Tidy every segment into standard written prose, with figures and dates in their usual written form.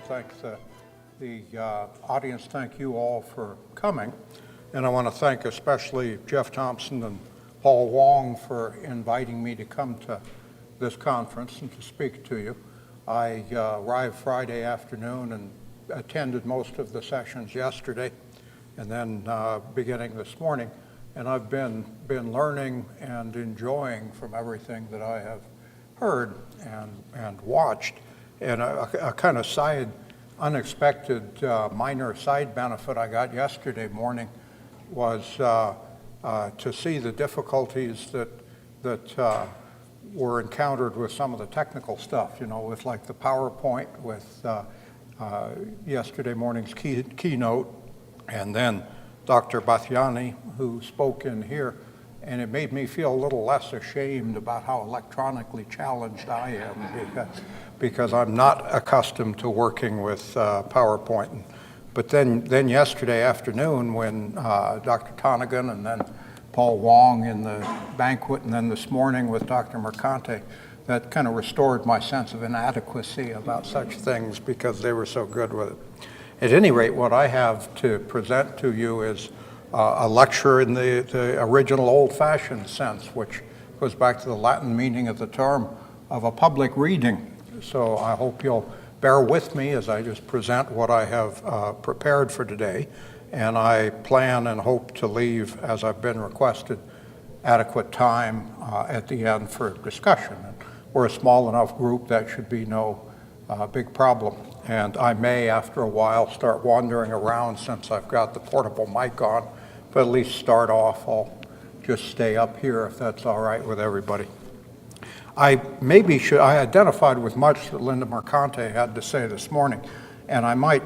thank the audience, thank you all for coming. And I want to thank especially Jeff Thompson and Paul Wong for inviting me to come to this conference and to speak to you. I arrived Friday afternoon and attended most of the sessions yesterday and then beginning this morning. And I've been learning and enjoying from everything that I have heard and watched. And a kind of unexpected minor side benefit I got yesterday morning was to see the difficulties that were encountered with some of the technical stuff, with like the PowerPoint, with yesterday morning's keynote, and then Dr. Bathiani, who spoke in here, and it made me feel a little less ashamed about how electronically challenged I am because I'm not accustomed to working with PowerPoint. But then yesterday afternoon when Dr. Tonigan and then Paul Wong in the banquet and then this morning with Dr. Mercante, that kind of restored my sense of inadequacy about such things because they were so good with it. At any rate, what I have to present to you is a lecture in the original old-fashioned sense, which goes back to the Latin meaning of the term of a public reading. So I hope you'll bear with me as I just present what I have prepared for today. And I plan and hope to leave, as I've been requested, adequate time at the end for discussion. And we're a small enough group that should be no big problem. And I may, after a while, start wandering around since I've got the portable mic on, but at least start off. I'll just stay up here if that's all right with everybody. I identified with much that Linda Mercante had to say this morning, and I might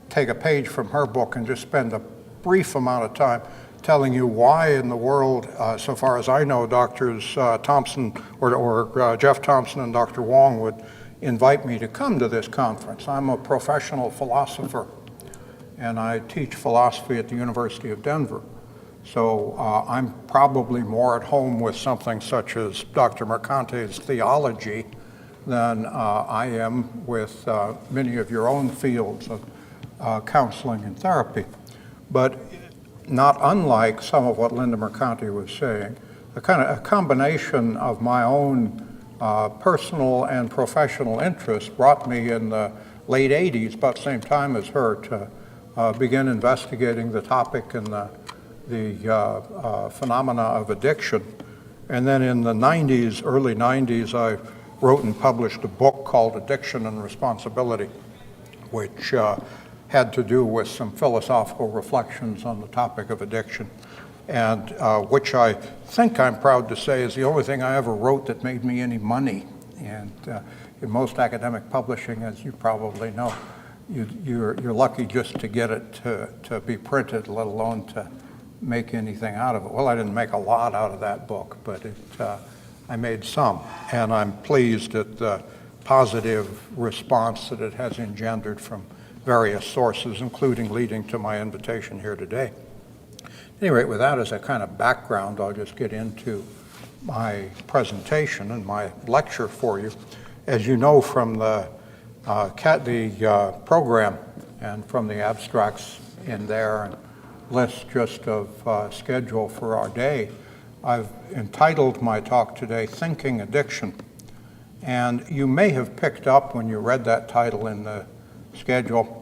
take a page from her book and just spend a brief amount of time telling you why in the world, so far as I know, Drs. Thompson or Jeff Thompson and Dr. Wong would invite me to come to this conference. I'm a professional philosopher, and I teach philosophy at the University of Denver. So I'm probably more at home with something such as Dr. Mercante's theology than I am with many of your own fields of counseling and therapy. But not unlike some of what Linda Mercante was saying, a combination of my own personal and professional interests brought me in the late 80s, about the same time as her, to begin investigating the topic and the phenomena of addiction. And then in the 90s, early 90s, I wrote and published a book called Addiction and Responsibility, which had to do with some philosophical reflections on the topic of addiction, and which I think I'm proud to say is the only thing I ever wrote that made me any money. And in most academic publishing, as you probably know, you're lucky just to get it to be printed, let alone to make anything out of it. Well, I didn't make a lot out of that book, but I made some, and I'm pleased at the positive response that it has engendered from various sources, including leading to my invitation here today. At any rate, with that as a kind of background, I'll just get into my presentation and my lecture for you. As you know from the program and from the abstracts in there and list just of schedule for our day, I've entitled my talk today, Thinking Addiction. And you may have picked up when you read that title in the schedule,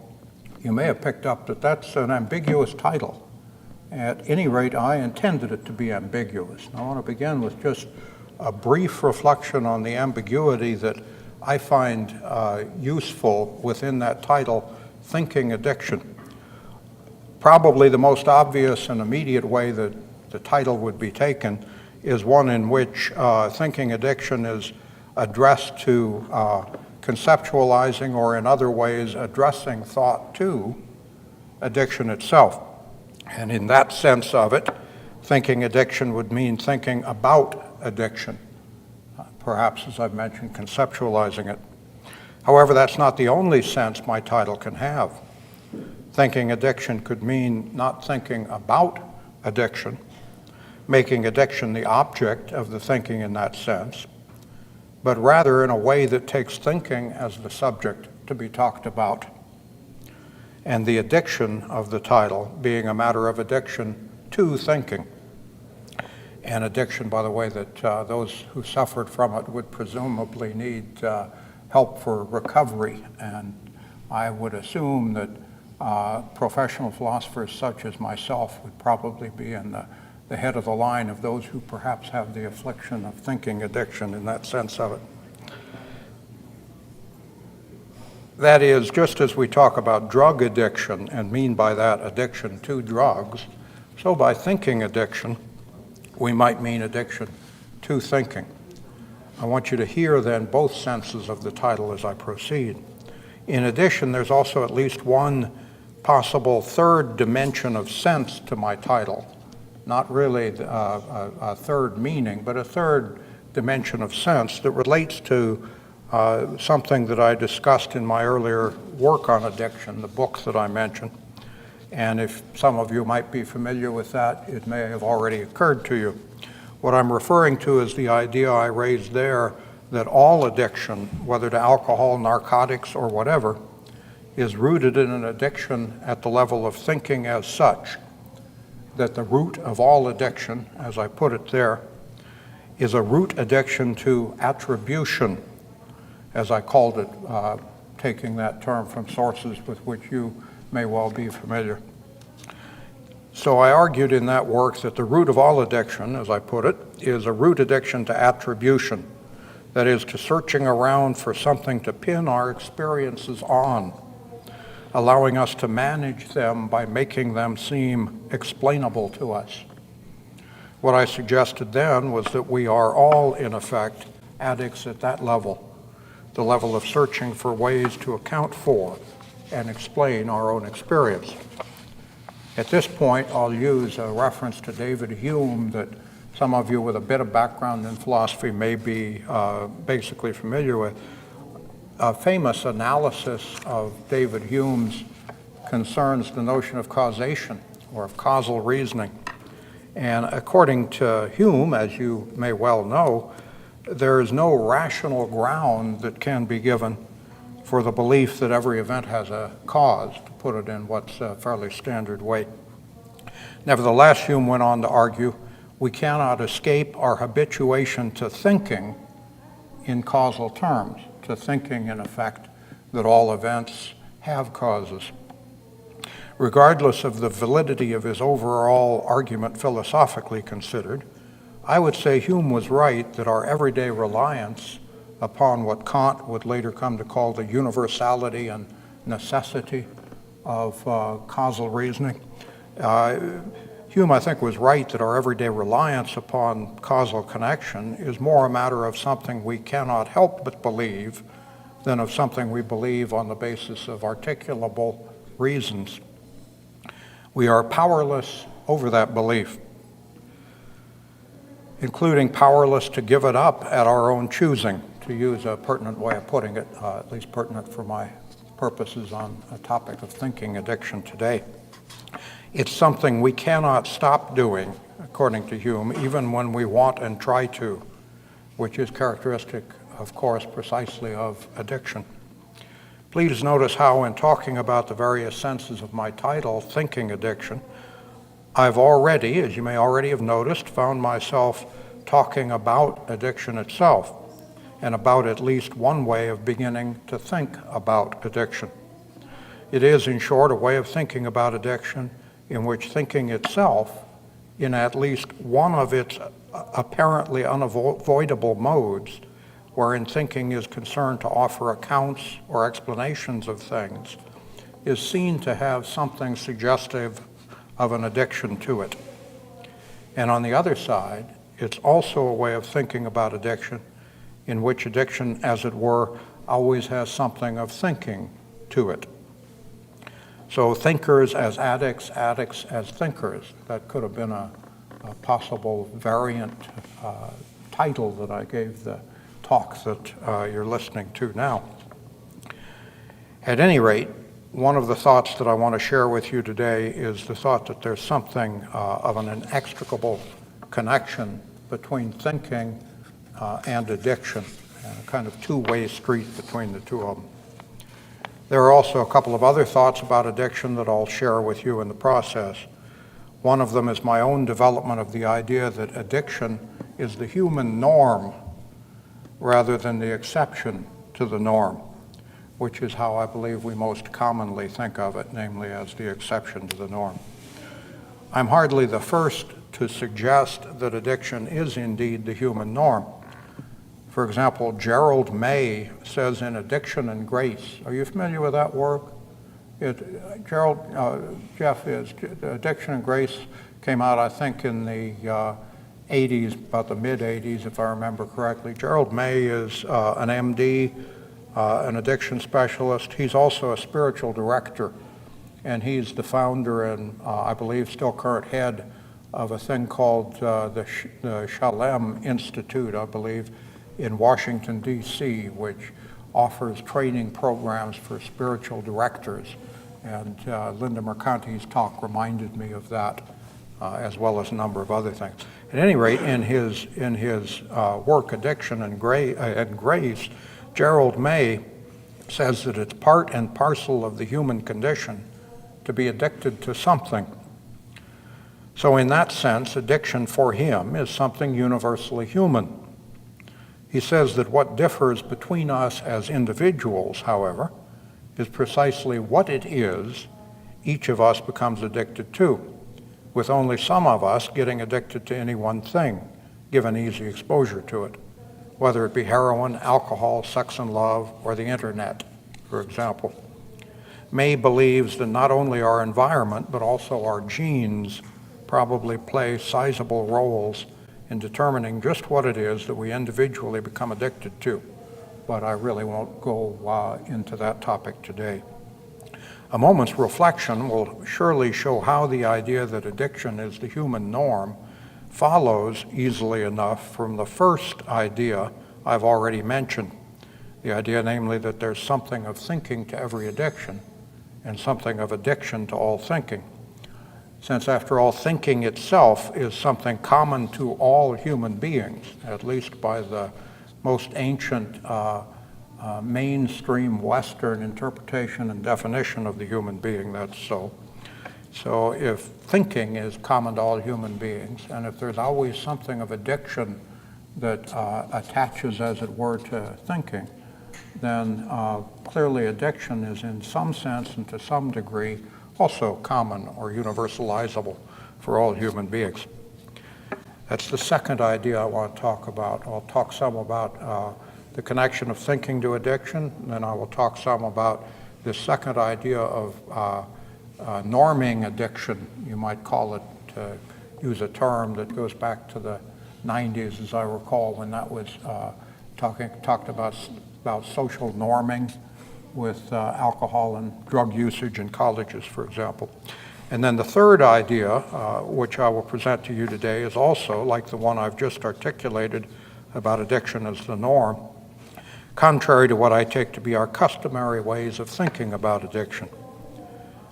you may have picked up that that's an ambiguous title. At any rate, I intended it to be ambiguous. And I want to begin with just a brief reflection on the ambiguity that I find useful within that title, Thinking Addiction. Probably the most obvious and immediate way that the title would be taken is one in which thinking addiction is addressed to conceptualizing or in other ways addressing thought to addiction itself. And in that sense of it, thinking addiction would mean thinking about addiction, perhaps, as I've mentioned, conceptualizing it. However, that's not the only sense my title can have. Thinking addiction could mean not thinking about addiction, making addiction the object of the thinking in that sense, but rather in a way that takes thinking as the subject to be talked about, and the addiction of the title being a matter of addiction to thinking. An addiction, by the way, that those who suffered from it would presumably need help for recovery. And I would assume that professional philosophers such as myself would probably be in the head of the line of those who perhaps have the affliction of thinking addiction in that sense of it. That is, just as we talk about drug addiction and mean by that addiction to drugs, so by thinking addiction, we might mean addiction to thinking. I want you to hear then both senses of the title as I proceed. In addition, there's also at least one possible third dimension of sense to my title. Not really a third meaning, but a third dimension of sense that relates to something that I discussed in my earlier work on addiction, the book that I mentioned. And if some of you might be familiar with that, it may have already occurred to you. What I'm referring to is the idea I raised there that all addiction, whether to alcohol, narcotics, or whatever, is rooted in an addiction at the level of thinking as such. That the root of all addiction, as I put it there, is a root addiction to attribution, as I called it, taking that term from sources with which you may well be familiar. So I argued in that work that the root of all addiction, as I put it, is a root addiction to attribution. That is, to searching around for something to pin our experiences on, allowing us to manage them by making them seem explainable to us. What I suggested then was that we are all, in effect, addicts at that level, the level of searching for ways to account for and explain our own experience. At this point, I'll use a reference to David Hume that some of you with a bit of background in philosophy may be basically familiar with. A famous analysis of David Hume's concerns the notion of causation or of causal reasoning. And according to Hume, as you may well know, there is no rational ground that can be given for the belief that every event has a cause, to put it in what's a fairly standard way. Nevertheless, Hume went on to argue, we cannot escape our habituation to thinking in causal terms, to thinking, in effect, that all events have causes. Regardless of the validity of his overall argument philosophically considered, I would say Hume was right that our everyday reliance upon what Kant would later come to call the universality and necessity of causal reasoning. Hume, I think, was right that our everyday reliance upon causal connection is more a matter of something we cannot help but believe than of something we believe on the basis of articulable reasons. We are powerless over that belief, including powerless to give it up at our own choosing, to use a pertinent way of putting it, at least pertinent for my purposes on a topic of thinking addiction today. It's something we cannot stop doing, according to Hume, even when we want and try to, which is characteristic, of course, precisely of addiction. Please notice how, in talking about the various senses of my title, Thinking Addiction, I've already, as you may already have noticed, found myself talking about addiction itself and about at least one way of beginning to think about addiction. It is, in short, a way of thinking about addiction in which thinking itself, in at least one of its apparently unavoidable modes, wherein thinking is concerned to offer accounts or explanations of things, is seen to have something suggestive of an addiction to it. And on the other side, it's also a way of thinking about addiction in which addiction, as it were, always has something of thinking to it. So thinkers as addicts, addicts as thinkers. That could have been a possible variant title that I gave the talk that you're listening to now. At any rate, one of the thoughts that I want to share with you today is the thought that there's something of an inextricable connection between thinking and addiction, a kind of two-way street between the two of them. There are also a couple of other thoughts about addiction that I'll share with you in the process. One of them is my own development of the idea that addiction is the human norm rather than the exception to the norm, which is how I believe we most commonly think of it, namely as the exception to the norm. I'm hardly the first to suggest that addiction is indeed the human norm. For example, Gerald May says in Addiction and Grace, are you familiar with that work? Jeff is, Addiction and Grace came out, I think, in the 80s, about the mid-80s, if I remember correctly. Gerald May is an MD, an addiction specialist. He's also a spiritual director, and he's the founder and I believe still current head of a thing called the Shalem Institute, I believe, in Washington, D.C., which offers training programs for spiritual directors. And Linda Mercanti's talk reminded me of that, as well as a number of other things. At any rate, in his work, Addiction and Grace, Gerald May says that it's part and parcel of the human condition to be addicted to something. So in that sense, addiction for him is something universally human. He says that what differs between us as individuals, however, is precisely what it is each of us becomes addicted to, with only some of us getting addicted to any one thing, given easy exposure to it, whether it be heroin, alcohol, sex and love, or the internet, for example. May believes that not only our environment, but also our genes probably play sizable roles in determining just what it is that we individually become addicted to. But I really won't go into that topic today. A moment's reflection will surely show how the idea that addiction is the human norm follows easily enough from the first idea I've already mentioned. The idea, namely, that there's something of thinking to every addiction and something of addiction to all thinking. Since, after all, thinking itself is something common to all human beings, at least by the most ancient mainstream Western interpretation and definition of the human being, that's so. So if thinking is common to all human beings, and if there's always something of addiction that attaches, as it were, to thinking, then clearly addiction is in some sense and to some degree also common or universalizable for all human beings. That's the second idea I want to talk about. I'll talk some about the connection of thinking to addiction, and then I will talk some about this second idea of norming addiction, you might call it, to use a term that goes back to the 90s, as I recall, when that was talked about social norming with alcohol and drug usage in colleges, for example. And then the third idea, which I will present to you today, is also, like the one I've just articulated about addiction as the norm, contrary to what I take to be our customary ways of thinking about addiction.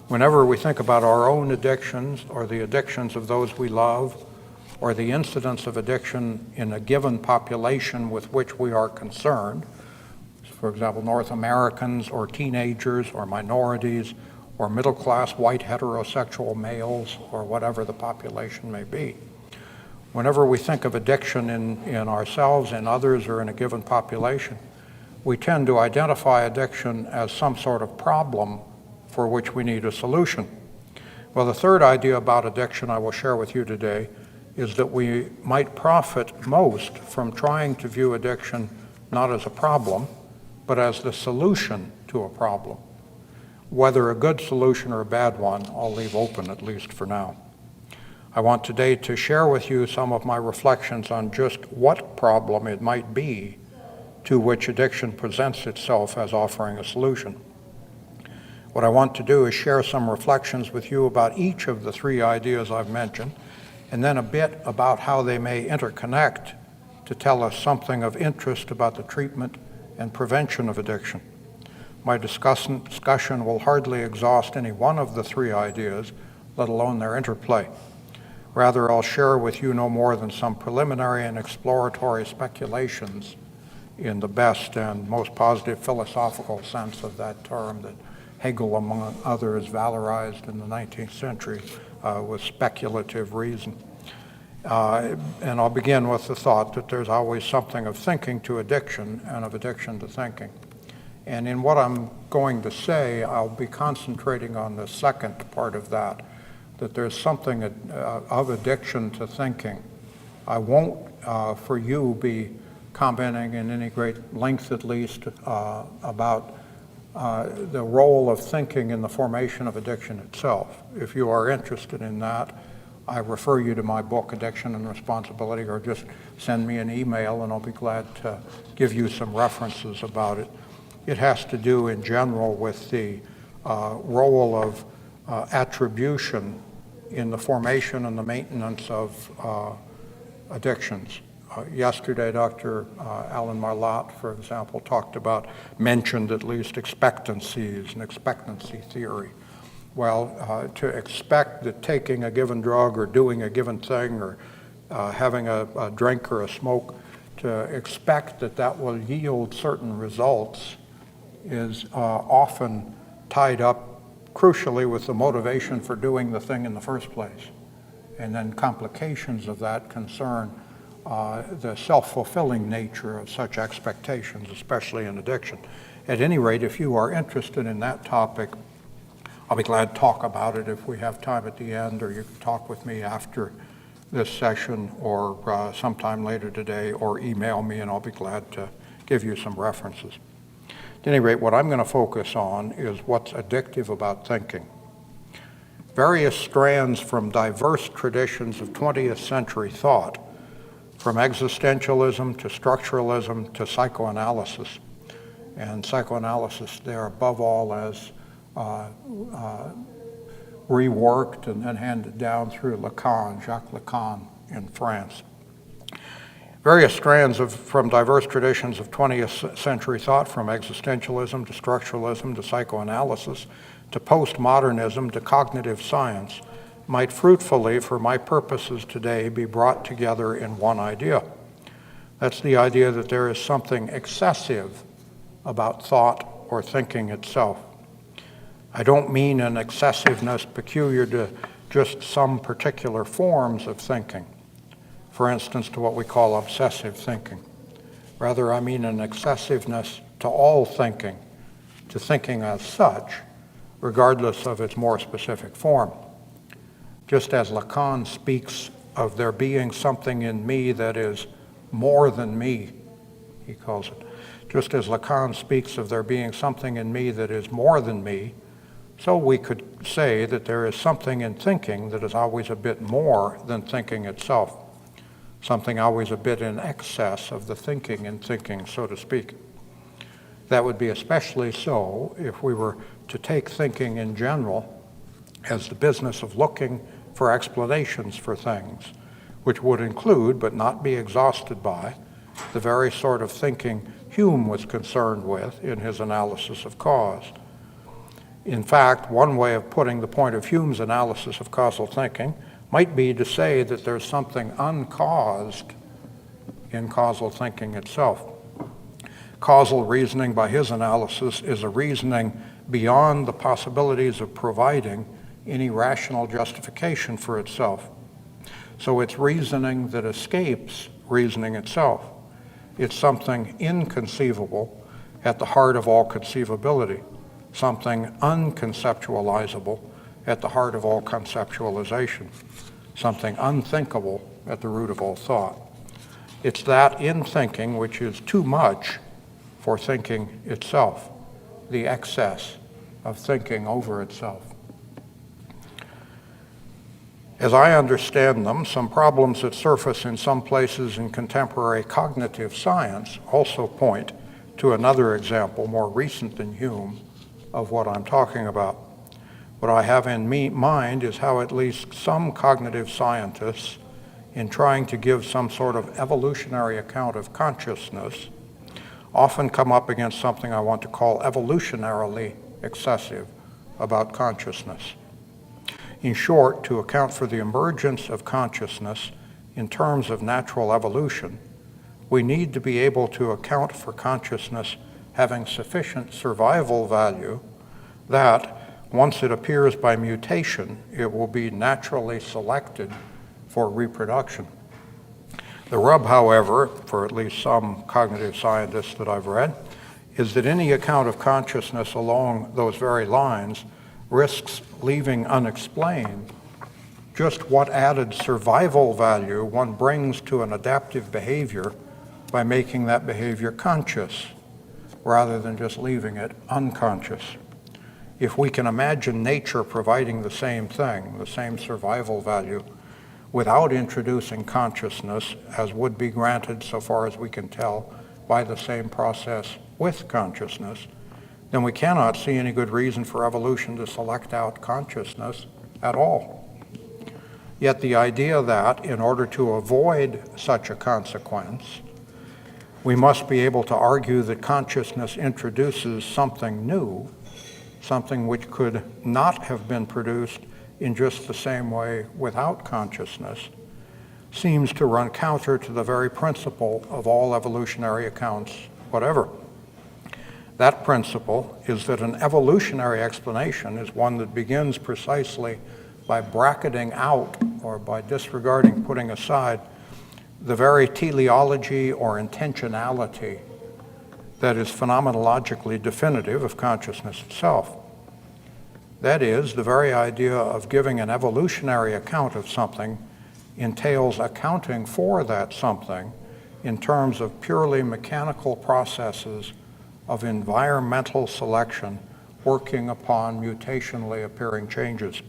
Whenever we think about our own addictions or the addictions of those we love, or the incidence of addiction in a given population with which we are concerned, for example, North Americans or teenagers or minorities or middle-class white heterosexual males or whatever the population may be. Whenever we think of addiction in ourselves, in others, or in a given population, we tend to identify addiction as some sort of problem for which we need a solution. Well, the third idea about addiction I will share with you today is that we might profit most from trying to view addiction not as a problem, but as the solution to a problem. Whether a good solution or a bad one, I'll leave open, at least for now. I want today to share with you some of my reflections on just what problem it might be to which addiction presents itself as offering a solution. What I want to do is share some reflections with you about each of the three ideas I've mentioned, and then a bit about how they may interconnect to tell us something of interest about the treatment and prevention of addiction. My discussion will hardly exhaust any one of the three ideas, let alone their interplay. Rather, I'll share with you no more than some preliminary and exploratory speculations in the best and most positive philosophical sense of that term that Hegel, among others, valorized in the 19th century with speculative reason. And I'll begin with the thought that there's always something of thinking to addiction and of addiction to thinking. And in what I'm going to say, I'll be concentrating on the second part of that there's something of addiction to thinking. I won't, for you, be commenting in any great length, at least, about the role of thinking in the formation of addiction itself. If you are interested in that, I refer you to my book, Addiction and Responsibility, or just send me an email and I'll be glad to give you some references about it. It has to do in general with the role of attribution in the formation and the maintenance of addictions. Yesterday, Dr. Alan Marlatt, for example, mentioned at least expectancies and expectancy theory. Well, to expect that taking a given drug or doing a given thing or having a drink or a smoke, to expect that will yield certain results is often tied up crucially with the motivation for doing the thing in the first place. And then complications of that concern the self-fulfilling nature of such expectations, especially in addiction. At any rate, if you are interested in that topic, I'll be glad to talk about it if we have time at the end, or you can talk with me after this session or sometime later today, or email me and I'll be glad to give you some references. At any rate, what I'm going to focus on is what's addictive about thinking. Various strands from diverse traditions of 20th century thought, from existentialism to structuralism to psychoanalysis, and psychoanalysis there above all as reworked and then handed down through Jacques Lacan in France. Various strands from diverse traditions of 20th century thought, from existentialism to structuralism to psychoanalysis to postmodernism to cognitive science, might fruitfully, for my purposes today, be brought together in one idea. That's the idea that there is something excessive about thought or thinking itself. I don't mean an excessiveness peculiar to just some particular forms of thinking, for instance, to what we call obsessive thinking. Rather, I mean an excessiveness to all thinking, to thinking as such, regardless of its more specific form. Just as Lacan speaks of there being something in me that is more than me, he calls it. Just as Lacan speaks of there being something in me that is more than me, so we could say that there is something in thinking that is always a bit more than thinking itself, something always a bit in excess of the thinking in thinking, so to speak. That would be especially so if we were to take thinking in general as the business of looking for explanations for things, which would include, but not be exhausted by, the very sort of thinking Hume was concerned with in his analysis of cause. In fact, one way of putting the point of Hume's analysis of causal thinking might be to say that there's something uncaused in causal thinking itself. Causal reasoning, by his analysis, is a reasoning beyond the possibilities of providing any rational justification for itself. So it's reasoning that escapes reasoning itself. It's something inconceivable at the heart of all conceivability, something unconceptualizable at the heart of all conceptualization, something unthinkable at the root of all thought. It's that in thinking which is too much for thinking itself, the excess of thinking over itself. As I understand them, some problems that surface in some places in contemporary cognitive science also point to another example, more recent than Hume, of what I'm talking about. What I have in mind is how at least some cognitive scientists, in trying to give some sort of evolutionary account of consciousness, often come up against something I want to call evolutionarily excessive about consciousness. In short, to account for the emergence of consciousness in terms of natural evolution, we need to be able to account for consciousness having sufficient survival value that, once it appears by mutation, it will be naturally selected for reproduction. The rub, however, for at least some cognitive scientists that I've read, is that any account of consciousness along those very lines risks leaving unexplained just what added survival value one brings to an adaptive behavior by making that behavior conscious, rather than just leaving it unconscious. If we can imagine nature providing the same thing, the same survival value, without introducing consciousness, as would be granted so far as we can tell by the same process with consciousness, then we cannot see any good reason for evolution to select out consciousness at all. Yet the idea that, in order to avoid such a consequence, we must be able to argue that consciousness introduces something new, something which could not have been produced in just the same way without consciousness, seems to run counter to the very principle of all evolutionary accounts whatever. That principle is that an evolutionary explanation is one that begins precisely by bracketing out, or by disregarding, putting aside, the very teleology or intentionality that is phenomenologically definitive of consciousness itself. That is, the very idea of giving an evolutionary account of something entails accounting for that something in terms of purely mechanical processes of environmental selection working upon mutationally appearing changes.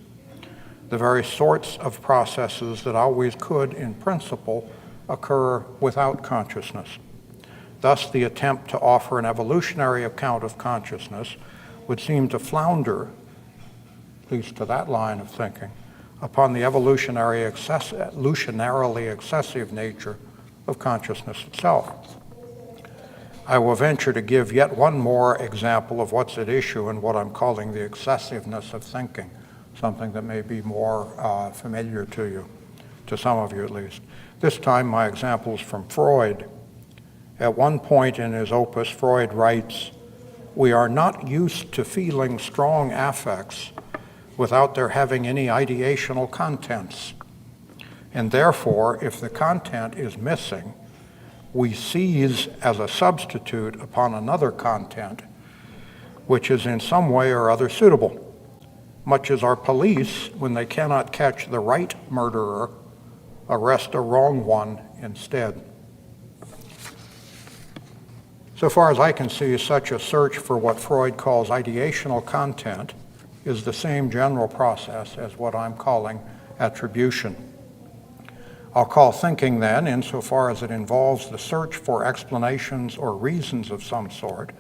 The very sorts of processes that always could, in principle, occur without consciousness. Thus, the attempt to offer an evolutionary account of consciousness would seem to flounder, at least to that line of thinking, upon the evolutionarily excessive nature of consciousness itself. I will venture to give yet one more example of what's at issue in what I'm calling the excessiveness of thinking, something that may be more familiar to you, to some of you at least. This time my example is from Freud. At one point in his opus, Freud writes, "We are not used to feeling strong affects without there having any ideational contents. And therefore, if the content is missing, we seize as a substitute upon another content which is in some way or other suitable, much as our police, when they cannot catch the right murderer, arrest a wrong one instead." So far as I can see, such a search for what Freud calls ideational content is the same general process as what I'm calling attribution. I'll call thinking then, insofar as it involves the search for explanations or reasons of some sort,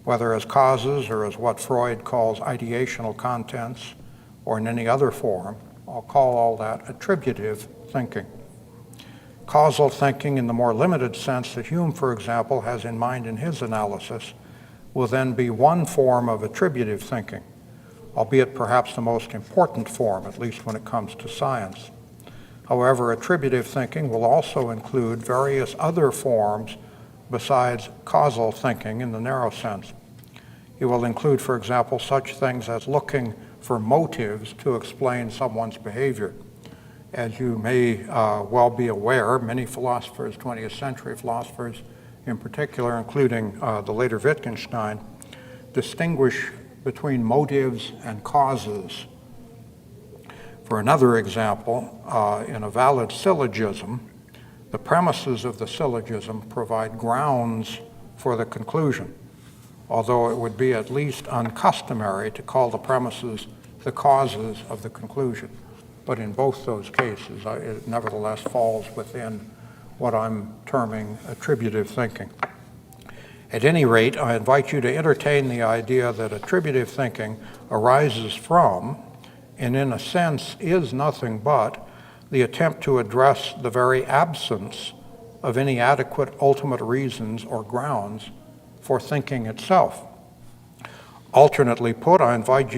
whether as causes or as what Freud calls ideational contents or in any other form, I'll call all that attributive thinking. Causal thinking, in the more limited sense that Hume, for example, has in mind in his analysis, will then be one form of attributive thinking, albeit perhaps the most important form, at least when it comes to science. However, attributive thinking will also include various other forms besides causal thinking in the narrow sense. It will include, for example, such things as looking for motives to explain someone's behavior. As you may well be aware, many philosophers, 20th century philosophers in particular, including the later Wittgenstein, distinguish between motives and causes. For another example, in a valid syllogism, the premises of the syllogism provide grounds for the conclusion, although it would be at least uncustomary to call the premises the causes of the conclusion. But in both those cases, it nevertheless falls within what I'm terming attributive thinking. At any rate, I invite you to entertain the idea that attributive thinking arises from, and in a sense is nothing but, the attempt to address the very absence of any adequate ultimate reasons or grounds for thinking itself. Alternately put, I invite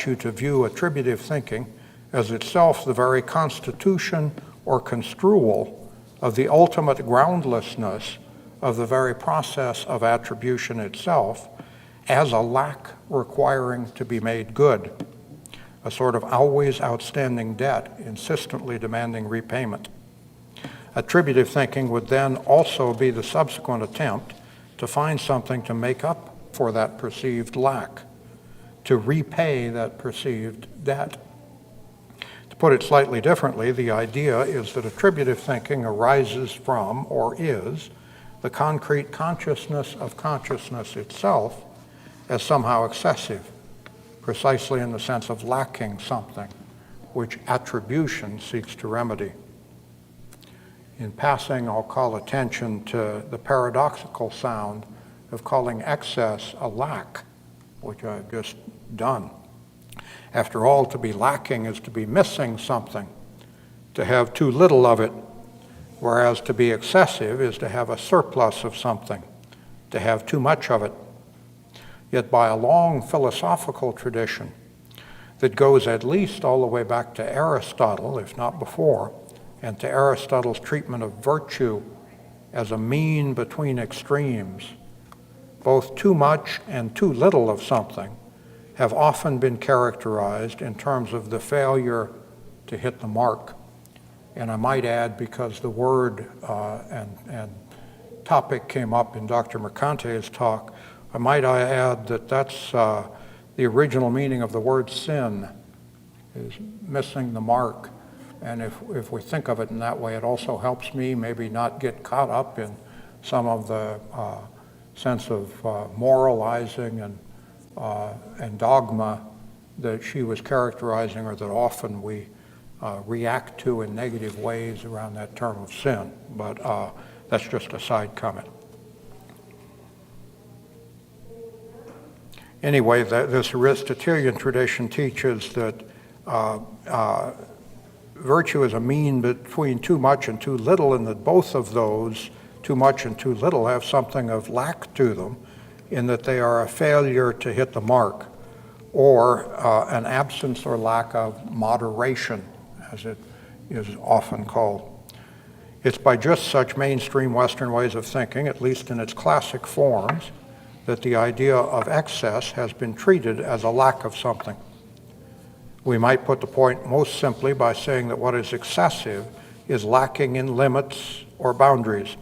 you to view attributive thinking as itself the very constitution or construal of the ultimate groundlessness of the very process of attribution itself as a lack requiring to be made good, a sort of always outstanding debt insistently demanding repayment. Attributive thinking would then also be the subsequent attempt to find something to make up for that perceived lack, to repay that perceived debt. To put it slightly differently, the idea is that attributive thinking arises from, or is, the concrete consciousness of consciousness itself as somehow excessive, precisely in the sense of lacking something, which attribution seeks to remedy. In passing, I'll call attention to the paradoxical sound of calling excess a lack, which I've just done. After all, to be lacking is to be missing something, to have too little of it, whereas to be excessive is to have a surplus of something, to have too much of it. Yet by a long philosophical tradition that goes at least all the way back to Aristotle, if not before, and to Aristotle's treatment of virtue as a mean between extremes, both too much and too little of something have often been characterized in terms of the failure to hit the mark. And I might add, because the word and topic came up in Dr. Mercante's talk, I might add that that's the original meaning of the word sin, is missing the mark. And if we think of it in that way, it also helps me maybe not get caught up in some of the sense of moralizing and dogma that she was characterizing, or that often we react to in negative ways around that term of sin. But that's just a side comment. Anyway, this Aristotelian tradition teaches that virtue is a mean between too much and too little, and that both of those, too much and too little, have something of lack to them, in that they are a failure to hit the mark, or an absence or lack of moderation, as it is often called. It's by just such mainstream Western ways of thinking, at least in its classic forms, that the idea of excess has been treated as a lack of something. We might put the point most simply by saying that what is excessive is lacking in limits or boundaries.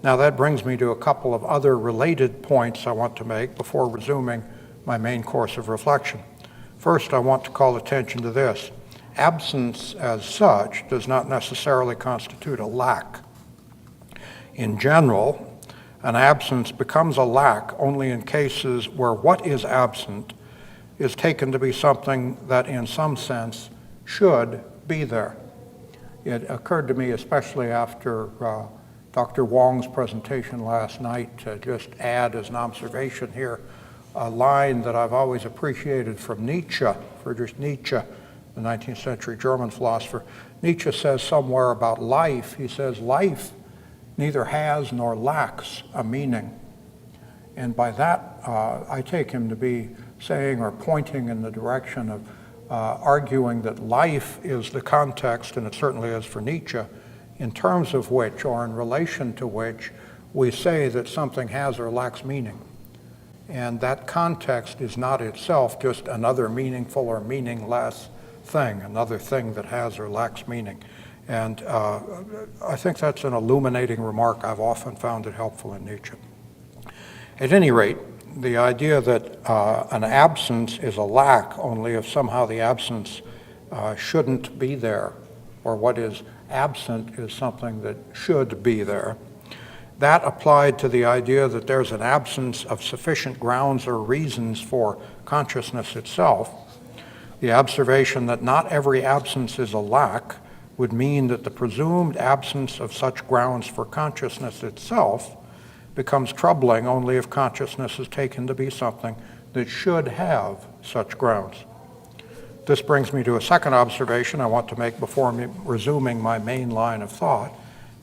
Now that brings me to a couple of other related points I want to make before resuming my main course of reflection. First, I want to call attention to this. Absence as such does not necessarily constitute a lack. In general, an absence becomes a lack only in cases where what is absent is taken to be something that in some sense should be there. It occurred to me, especially after Dr. Wong's presentation last night, to just add as an observation here a line that I've always appreciated from Nietzsche, Friedrich Nietzsche, the 19th century German philosopher. Nietzsche says somewhere about life, he says, life neither has nor lacks a meaning. And by that, I take him to be saying or pointing in the direction of arguing that life is the context, and it certainly is for Nietzsche, in terms of which, or in relation to which, we say that something has or lacks meaning. And that context is not itself just another meaningful or meaningless thing, another thing that has or lacks meaning. And I think that's an illuminating remark. I've often found it helpful in Nietzsche. At any rate, the idea that an absence is a lack only if somehow the absence shouldn't be there, or what is absent is something that should be there, that applied to the idea that there's an absence of sufficient grounds or reasons for consciousness itself. The observation that not every absence is a lack would mean that the presumed absence of such grounds for consciousness itself becomes troubling only if consciousness is taken to be something that should have such grounds. This brings me to a second observation I want to make before resuming my main line of thought.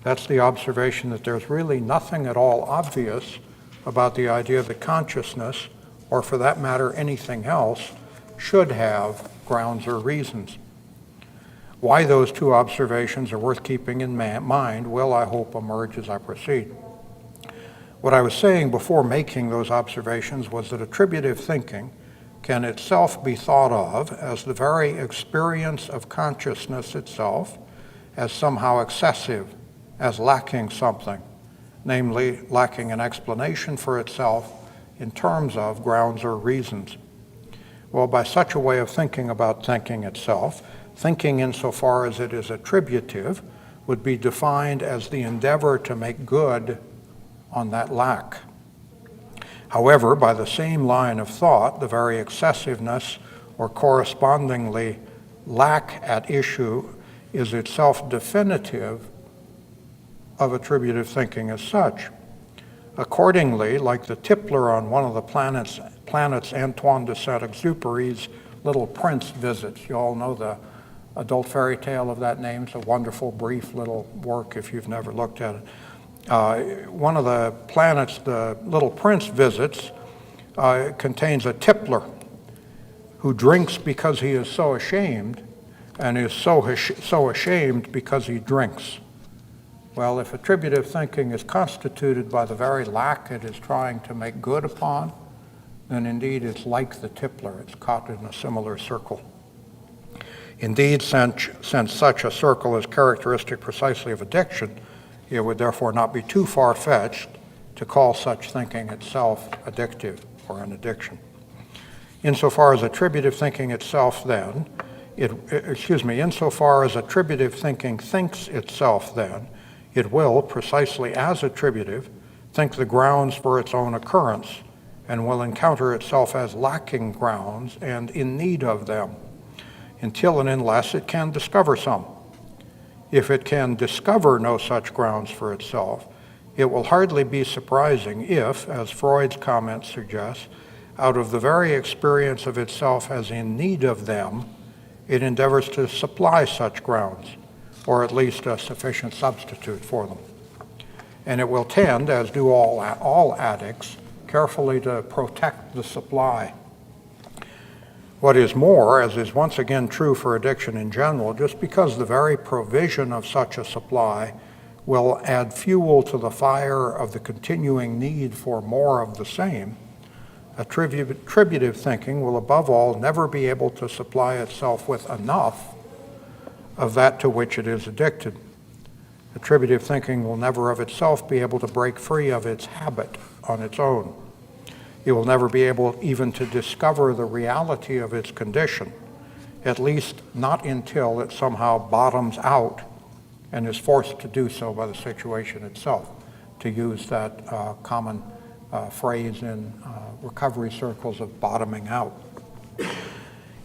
That's the observation that there's really nothing at all obvious about the idea that consciousness, or for that matter anything else, should have grounds or reasons. Why those two observations are worth keeping in mind will, I hope, emerge as I proceed. What I was saying before making those observations was that attributive thinking can itself be thought of as the very experience of consciousness itself as somehow excessive, as lacking something, namely lacking an explanation for itself in terms of grounds or reasons. Well, by such a way of thinking about thinking itself, thinking insofar as it is attributive would be defined as the endeavor to make good on that lack. However, by the same line of thought, the very excessiveness or correspondingly lack at issue is itself definitive of attributive thinking as such. Accordingly, like the tippler on one of the planets Antoine de Saint-Exupéry's Little Prince visits, you all know the adult fairy tale of that name. It's a wonderful, brief little work if you've never looked at it. One of the planets the Little Prince visits contains a tippler who drinks because he is so ashamed, and is so ashamed because he drinks. Well, if attributive thinking is constituted by the very lack it is trying to make good upon, then indeed it's like the tippler. It's caught in a similar circle. Indeed, since such a circle is characteristic precisely of addiction, it would therefore not be too far-fetched to call such thinking itself addictive or an addiction. Insofar as attributive thinking itself then, insofar as attributive thinking thinks itself then, it will, precisely as attributive, think the grounds for its own occurrence, and will encounter itself as lacking grounds and in need of them, until and unless it can discover some. If it can discover no such grounds for itself, it will hardly be surprising if, as Freud's comment suggests, out of the very experience of itself as in need of them, it endeavors to supply such grounds, or at least a sufficient substitute for them. And it will tend, as do all addicts, carefully to protect the supply. What is more, as is once again true for addiction in general, just because the very provision of such a supply will add fuel to the fire of the continuing need for more of the same, attributive thinking will above all never be able to supply itself with enough of that to which it is addicted. Attributive thinking will never of itself be able to break free of its habit on its own. It will never be able even to discover the reality of its condition, at least not until it somehow bottoms out and is forced to do so by the situation itself, to use that common phrase in recovery circles of bottoming out.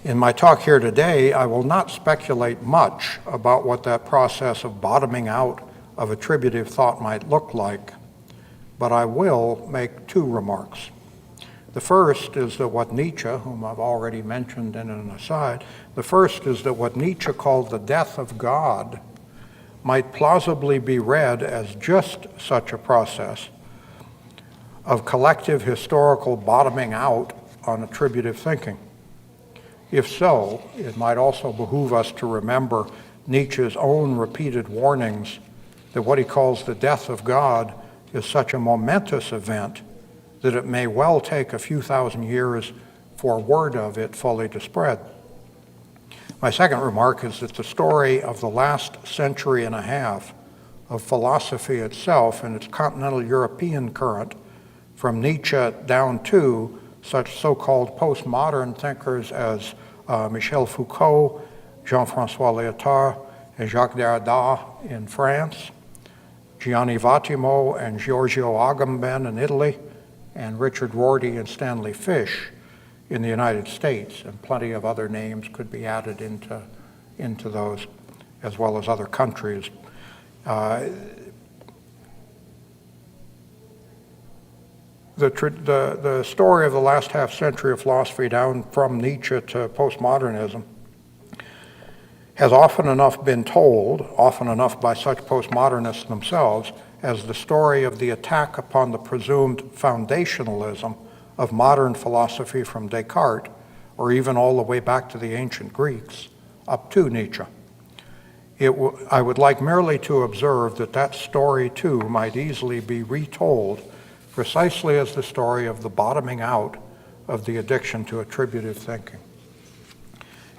In my talk here today, I will not speculate much about what that process of bottoming out of attributive thought might look like, but I will make two remarks. The first is that what Nietzsche, whom I've already mentioned in an aside, the first is that what Nietzsche called the death of God might plausibly be read as just such a process of collective historical bottoming out on attributive thinking. If so, it might also behoove us to remember Nietzsche's own repeated warnings that what he calls the death of God is such a momentous event that it may well take a few thousand years for word of it fully to spread. My second remark is that the story of the last century and a half of philosophy itself and its continental European current, from Nietzsche down to such so-called postmodern thinkers as Michel Foucault, Jean-François Lyotard, and Jacques Derrida in France, Gianni Vattimo and Giorgio Agamben in Italy, and Richard Rorty and Stanley Fish in the United States, and plenty of other names could be added into those, as well as other countries. The story of the last half century of philosophy down from Nietzsche to postmodernism has often enough been told, often enough by such postmodernists themselves, as the story of the attack upon the presumed foundationalism of modern philosophy from Descartes, or even all the way back to the ancient Greeks, up to Nietzsche. I would like merely to observe that that story too might easily be retold precisely as the story of the bottoming out of the addiction to attributive thinking.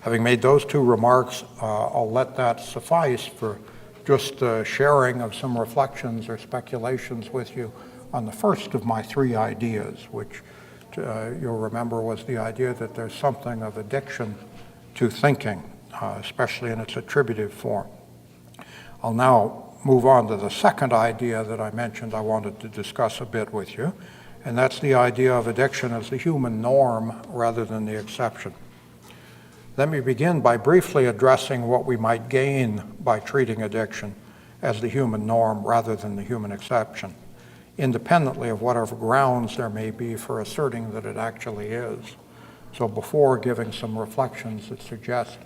Having made those two remarks, I'll let that suffice for just sharing of some reflections or speculations with you on the first of my three ideas, which you'll remember was the idea that there's something of addiction to thinking, especially in its attributive form. I'll now move on to the second idea that I mentioned I wanted to discuss a bit with you, and that's the idea of addiction as the human norm rather than the exception. Let me begin by briefly addressing what we might gain by treating addiction as the human norm rather than the human exception, independently of whatever grounds there may be for asserting that it actually is. So before giving some reflections that suggest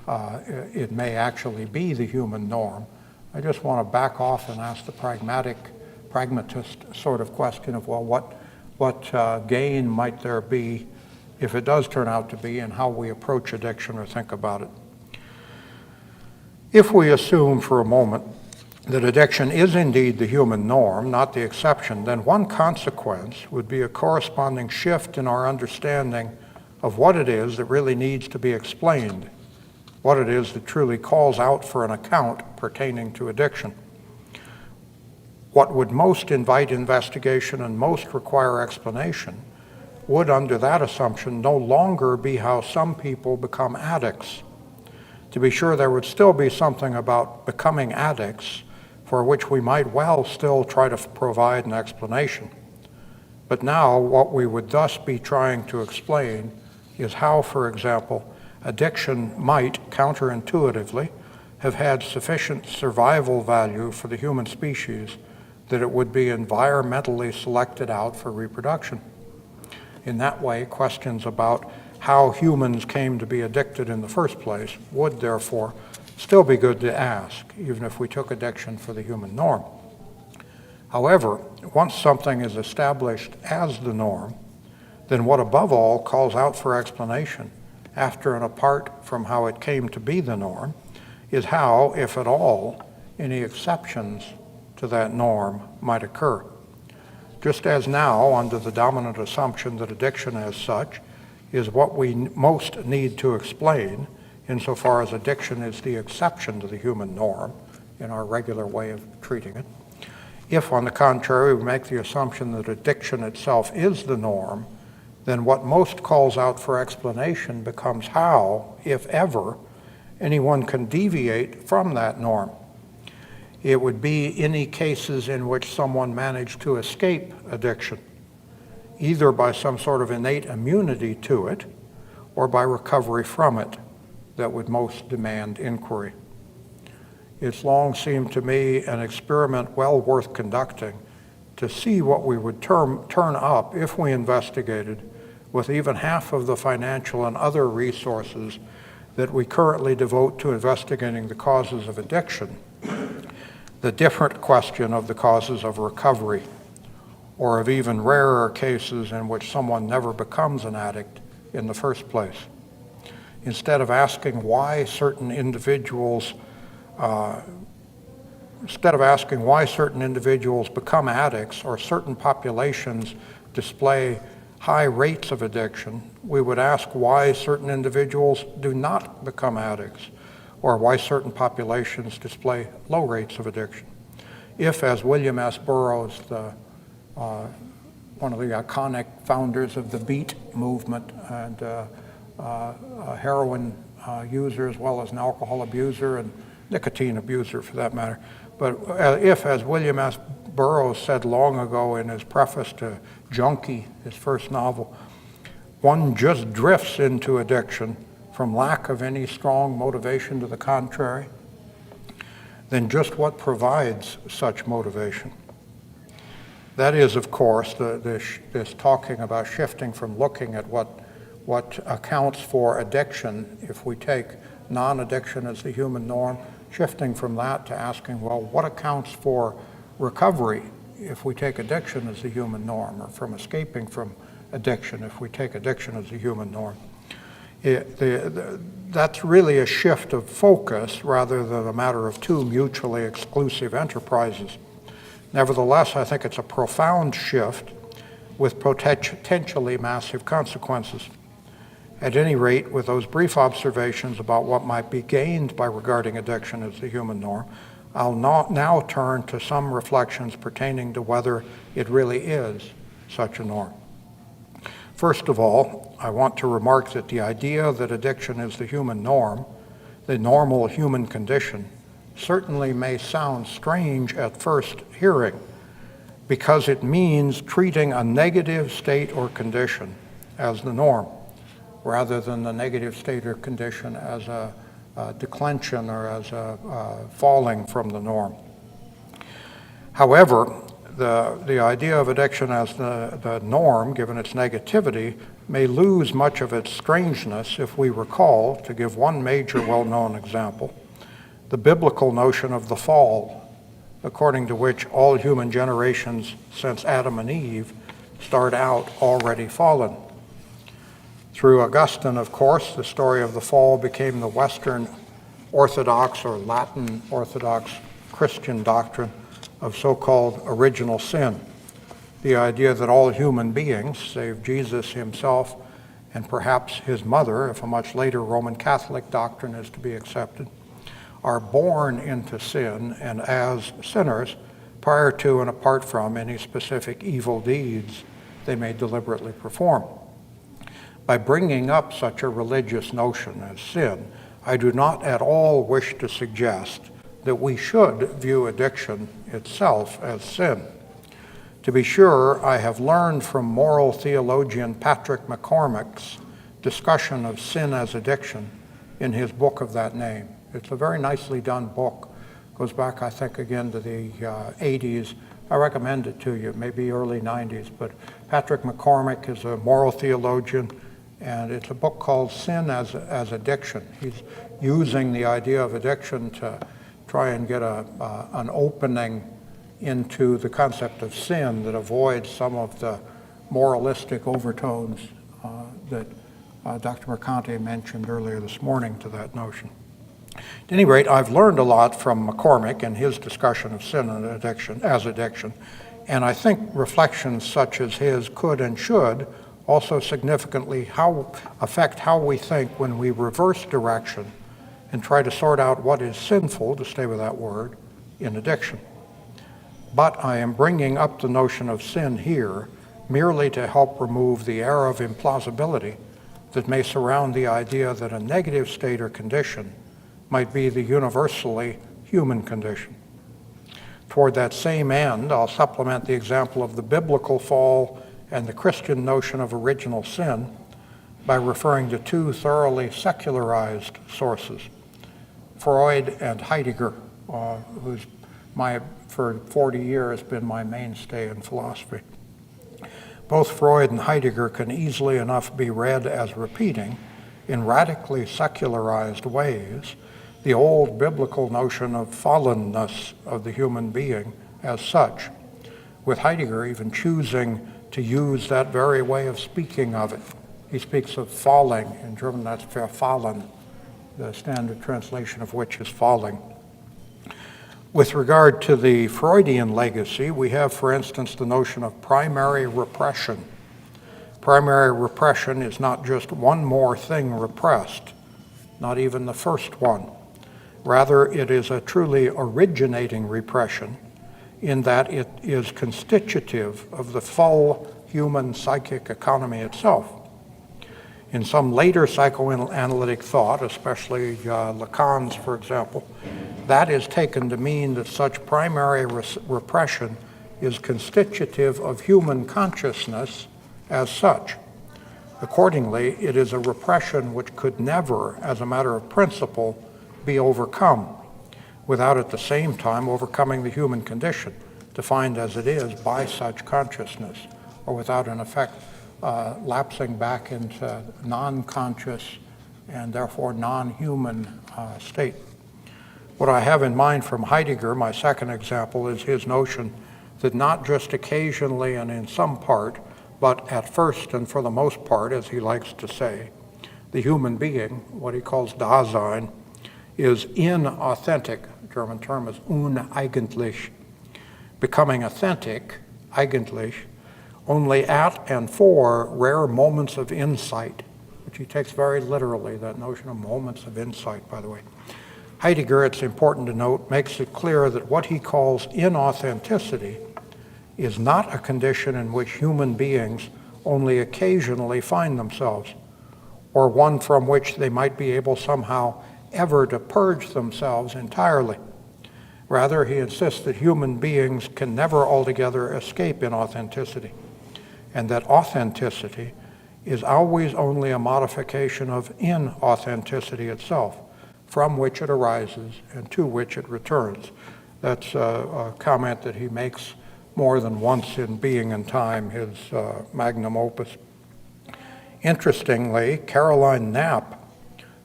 it may actually be the human norm, I just want to back off and ask the pragmatist sort of question of, well, what gain might there be if it does turn out to be, and how we approach addiction or think about it. If we assume for a moment that addiction is indeed the human norm, not the exception, then one consequence would be a corresponding shift in our understanding of what it is that really needs to be explained, what it is that truly calls out for an account pertaining to addiction. What would most invite investigation and most require explanation would, under that assumption, no longer be how some people become addicts. To be sure, there would still be something about becoming addicts for which we might well still try to provide an explanation. But now, what we would thus be trying to explain is how, for example, addiction might, counterintuitively, have had sufficient survival value for the human species that it would be environmentally selected out for reproduction. In that way, questions about how humans came to be addicted in the first place would therefore still be good to ask, even if we took addiction for the human norm. However, once something is established as the norm, then what above all calls out for explanation, after and apart from how it came to be the norm, is how, if at all, any exceptions to that norm might occur. Just as now, under the dominant assumption that addiction as such is what we most need to explain, insofar as addiction is the exception to the human norm in our regular way of treating it. If, on the contrary, we make the assumption that addiction itself is the norm, then what most calls out for explanation becomes how, if ever, anyone can deviate from that norm. It would be any cases in which someone managed to escape addiction, either by some sort of innate immunity to it or by recovery from it, that would most demand inquiry. It's long seemed to me an experiment well worth conducting to see what we would turn up if we investigated with even half of the financial and other resources that we currently devote to investigating the causes of addiction, the different question of the causes of recovery, or of even rarer cases in which someone never becomes an addict in the first place. Instead of asking why certain individuals become addicts or certain populations display high rates of addiction, we would ask why certain individuals do not become addicts, or why certain populations display low rates of addiction. If, as William S. Burroughs, one of the iconic founders of the Beat movement and a heroin user as well as an alcohol abuser and nicotine abuser for that matter, but if, as William S. Burroughs said long ago in his preface to Junkie, his first novel, one just drifts into addiction from lack of any strong motivation to the contrary, then just what provides such motivation? That is, of course, this talking about shifting from looking at what accounts for addiction, if we take non-addiction as the human norm, shifting from that to asking, well, what accounts for recovery if we take addiction as the human norm, or from escaping from addiction if we take addiction as the human norm? That's really a shift of focus rather than a matter of two mutually exclusive enterprises. Nevertheless, I think it's a profound shift with potentially massive consequences. At any rate, with those brief observations about what might be gained by regarding addiction as the human norm, I'll now turn to some reflections pertaining to whether it really is such a norm. First of all, I want to remark that the idea that addiction is the human norm, the normal human condition, certainly may sound strange at first hearing, because it means treating a negative state or condition as the norm, rather than the negative state or condition as a declension or as a falling from the norm. However, the idea of addiction as the norm, given its negativity, may lose much of its strangeness if we recall, to give one major well-known example, the biblical notion of the fall, according to which all human generations since Adam and Eve start out already fallen. Through Augustine, of course, the story of the fall became the Western Orthodox or Latin Orthodox Christian doctrine of so-called original sin, the idea that all human beings, save Jesus himself and perhaps his mother, if a much later Roman Catholic doctrine is to be accepted, are born into sin and as sinners prior to and apart from any specific evil deeds they may deliberately perform. By bringing up such a religious notion as sin, I do not at all wish to suggest that we should view addiction itself as sin. To be sure, I have learned from moral theologian Patrick McCormick's discussion of sin as addiction in his book of that name. It's a very nicely done book. Goes back, I think, again to the 80s. I recommend it to you, maybe early 90s. But Patrick McCormick is a moral theologian, and it's a book called Sin as Addiction. He's using the idea of addiction to try and get an opening into the concept of sin that avoids some of the moralistic overtones that Dr. Mercante mentioned earlier this morning to that notion. At any rate, I've learned a lot from McCormick and his discussion of sin and addiction as addiction, and I think reflections such as his could and should also significantly affect how we think when we reverse direction and try to sort out what is sinful, to stay with that word, in addiction. But I am bringing up the notion of sin here merely to help remove the air of implausibility that may surround the idea that a negative state or condition might be the universally human condition. Toward that same end, I'll supplement the example of the biblical fall and the Christian notion of original sin by referring to two thoroughly secularized sources, Freud and Heidegger, who's for 40 years been my mainstay in philosophy. Both Freud and Heidegger can easily enough be read as repeating, in radically secularized ways, the old biblical notion of fallenness of the human being as such, with Heidegger even choosing to use that very way of speaking of it. He speaks of falling. In German, that's verfallen, the standard translation of which is falling. With regard to the Freudian legacy, we have, for instance, the notion of primary repression. Primary repression is not just one more thing repressed, not even the first one. Rather, it is a truly originating repression in that it is constitutive of the full human psychic economy itself. In some later psychoanalytic thought, especially Lacan's, for example, that is taken to mean that such primary repression is constitutive of human consciousness as such. Accordingly, it is a repression which could never, as a matter of principle, be overcome, without at the same time overcoming the human condition, defined as it is by such consciousness, or without, in effect, lapsing back into non-conscious and therefore non-human state. What I have in mind from Heidegger, my second example, is his notion that not just occasionally and in some part, but at first and for the most part, as he likes to say, the human being, what he calls Dasein, is inauthentic. The German term is uneigentlich. Becoming authentic, eigentlich, only at and for rare moments of insight, which he takes very literally, that notion of moments of insight, by the way. Heidegger, it's important to note, makes it clear that what he calls inauthenticity is not a condition in which human beings only occasionally find themselves, or one from which they might be able somehow ever to purge themselves entirely. Rather, he insists that human beings can never altogether escape inauthenticity, and that authenticity is always only a modification of inauthenticity itself, from which it arises and to which it returns. That's a comment that he makes more than once in Being and Time, his magnum opus. Interestingly, Caroline Knapp,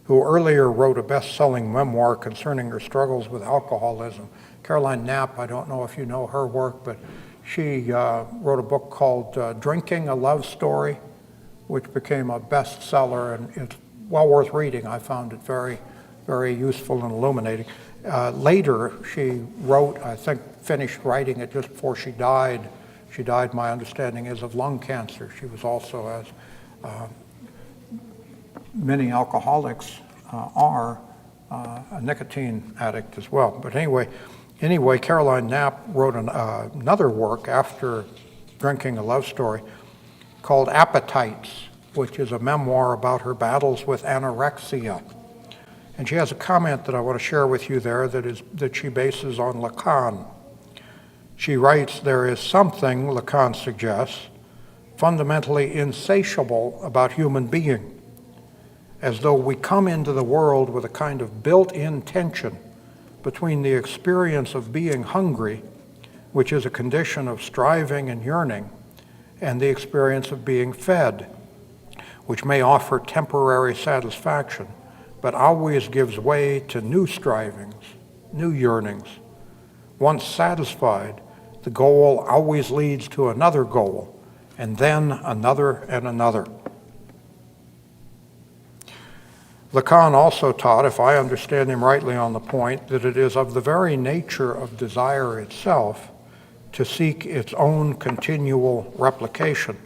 who earlier wrote a best-selling memoir concerning her struggles with alcoholism. Caroline Knapp, I don't know if you know her work, but she wrote a book called Drinking, a Love Story, which became a bestseller, and it's well worth reading. I found it very, very useful and illuminating. Later, she wrote, I think finished writing it just before she died. She died, my understanding is, of lung cancer. She was also, as many alcoholics are, a nicotine addict as well. But anyway, Caroline Knapp wrote another work after Drinking, a Love Story, called Appetites, which is a memoir about her battles with anorexia. And she has a comment that I want to share with you there that she bases on Lacan. She writes, "There is something," Lacan suggests, "fundamentally insatiable about human being, as though we come into the world with a kind of built-in tension between the experience of being hungry, which is a condition of striving and yearning, and the experience of being fed, which may offer temporary satisfaction, but always gives way to new strivings, new yearnings. Once satisfied, the goal always leads to another goal, and then another and another." Lacan also taught, if I understand him rightly on the point, that it is of the very nature of desire itself to seek its own continual replication.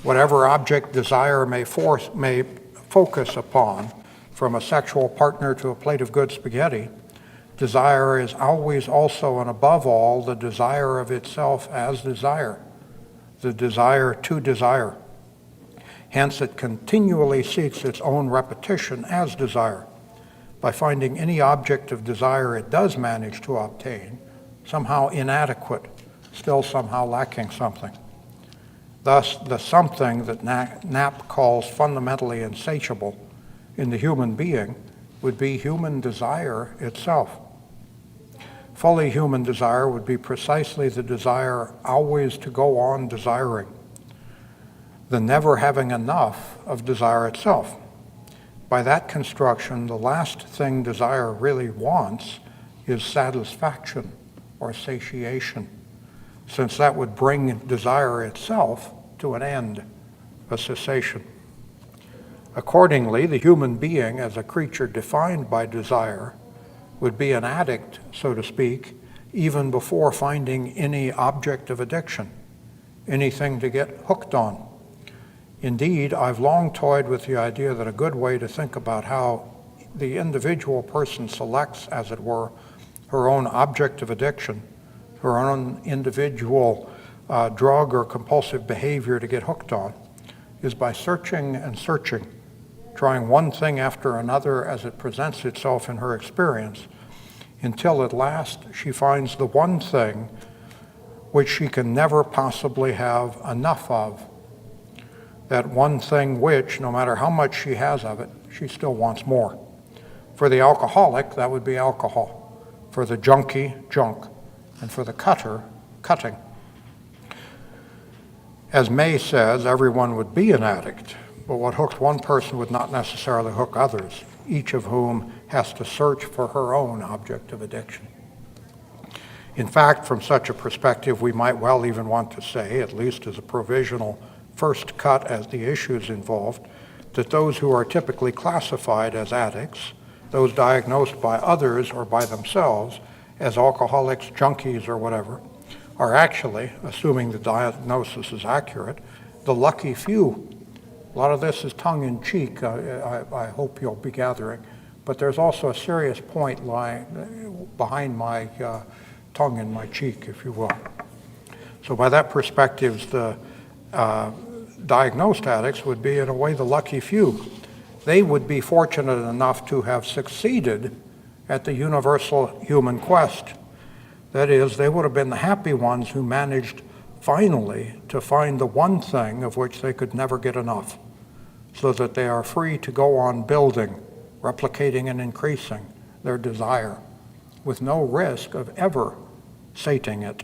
Whatever object desire may focus upon, from a sexual partner to a plate of good spaghetti, desire is always also and above all the desire of itself as desire, the desire to desire. Hence, it continually seeks its own repetition as desire, by finding any object of desire it does manage to obtain somehow inadequate, still somehow lacking something. Thus, the something that Knapp calls fundamentally insatiable in the human being would be human desire itself. Fully human desire would be precisely the desire always to go on desiring, the never having enough of desire itself. By that construction, the last thing desire really wants is satisfaction or satiation, since that would bring desire itself to an end, a cessation. Accordingly, the human being, as a creature defined by desire, would be an addict, so to speak, even before finding any object of addiction, anything to get hooked on. Indeed, I've long toyed with the idea that a good way to think about how the individual person selects, as it were, her own object of addiction, her own individual drug or compulsive behavior to get hooked on, is by searching and searching, trying one thing after another as it presents itself in her experience, until at last she finds the one thing which she can never possibly have enough of. That one thing which, no matter how much she has of it, she still wants more. For the alcoholic, that would be alcohol. For the junkie, junk. And for the cutter, cutting. As May says, everyone would be an addict, but what hooks one person would not necessarily hook others, each of whom has to search for her own object of addiction. In fact, from such a perspective, we might well even want to say, at least as a provisional first cut at the issues involved, that those who are typically classified as addicts, those diagnosed by others or by themselves as alcoholics, junkies, or whatever, are actually, assuming the diagnosis is accurate, the lucky few. A lot of this is tongue-in-cheek, I hope you'll be gathering, but there's also a serious point lying behind my tongue in my cheek, if you will. So by that perspective, the diagnosed addicts would be, in a way, the lucky few. They would be fortunate enough to have succeeded at the universal human quest. That is, they would have been the happy ones who managed finally to find the one thing of which they could never get enough, so that they are free to go on building, replicating and increasing their desire with no risk of ever sating it.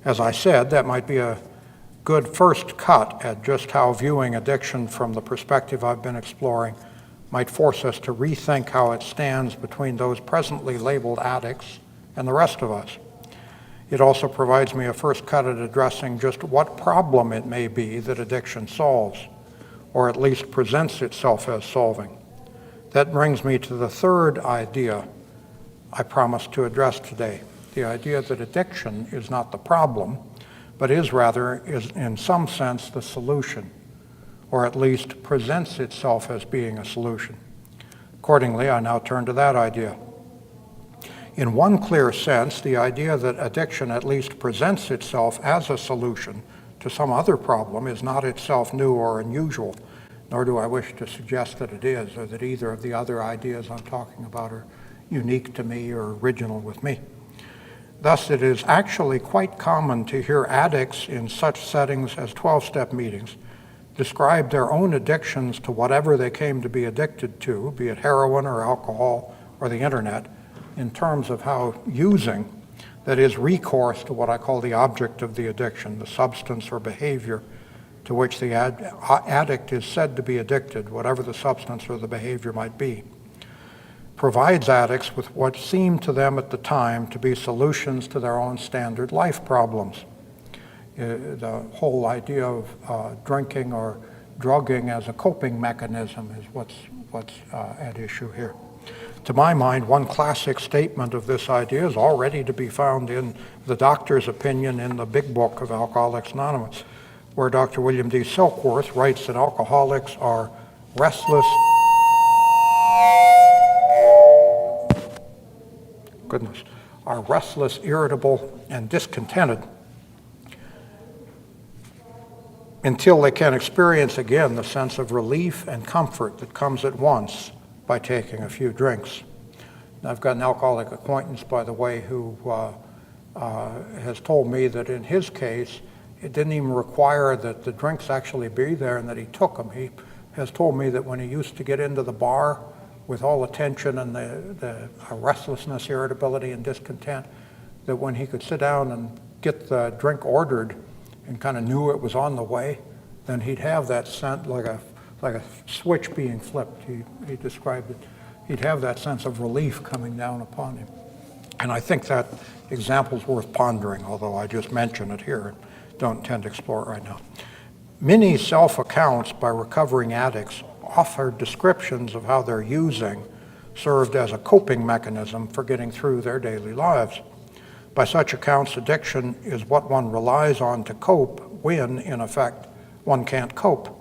As I said, that might be a good first cut at just how viewing addiction from the perspective I've been exploring might force us to rethink how it stands between those presently labeled addicts and the rest of us. It also provides me a first cut at addressing just what problem it may be that addiction solves, or at least presents itself as solving. That brings me to the third idea I promised to address today, the idea that addiction is not the problem, but is in some sense the solution, or at least presents itself as being a solution. Accordingly, I now turn to that idea. In one clear sense, the idea that addiction at least presents itself as a solution to some other problem is not itself new or unusual, nor do I wish to suggest that it is, or that either of the other ideas I'm talking about are unique to me or original with me. Thus, it is actually quite common to hear addicts in such settings as 12-step meetings describe their own addictions to whatever they came to be addicted to, be it heroin or alcohol or the internet, in terms of how using, that is, recourse to what I call the object of the addiction, the substance or behavior to which the addict is said to be addicted, whatever the substance or the behavior might be, provides addicts with what seemed to them at the time to be solutions to their own standard life problems. The whole idea of drinking or drugging as a coping mechanism is what's at issue here. To my mind, one classic statement of this idea is already to be found in the doctor's opinion in the big book of Alcoholics Anonymous, where Dr. William D. Silkworth writes that alcoholics are restless, irritable, and discontented until they can experience again the sense of relief and comfort that comes at once by taking a few drinks. And I've got an alcoholic acquaintance, by the way, who has told me that in his case, it didn't even require that the drinks actually be there and that he took them. He has told me that when he used to get into the bar with all the tension and the restlessness, irritability, and discontent, that when he could sit down and get the drink ordered and kind of knew it was on the way, then he'd have that sense like a switch being flipped. He described it. He'd have that sense of relief coming down upon him. And I think that example's worth pondering, although I just mention it here and don't intend to explore it right now. Many self-accounts by recovering addicts offer descriptions of how their using served as a coping mechanism for getting through their daily lives. By such accounts, addiction is what one relies on to cope when, in effect, one can't cope.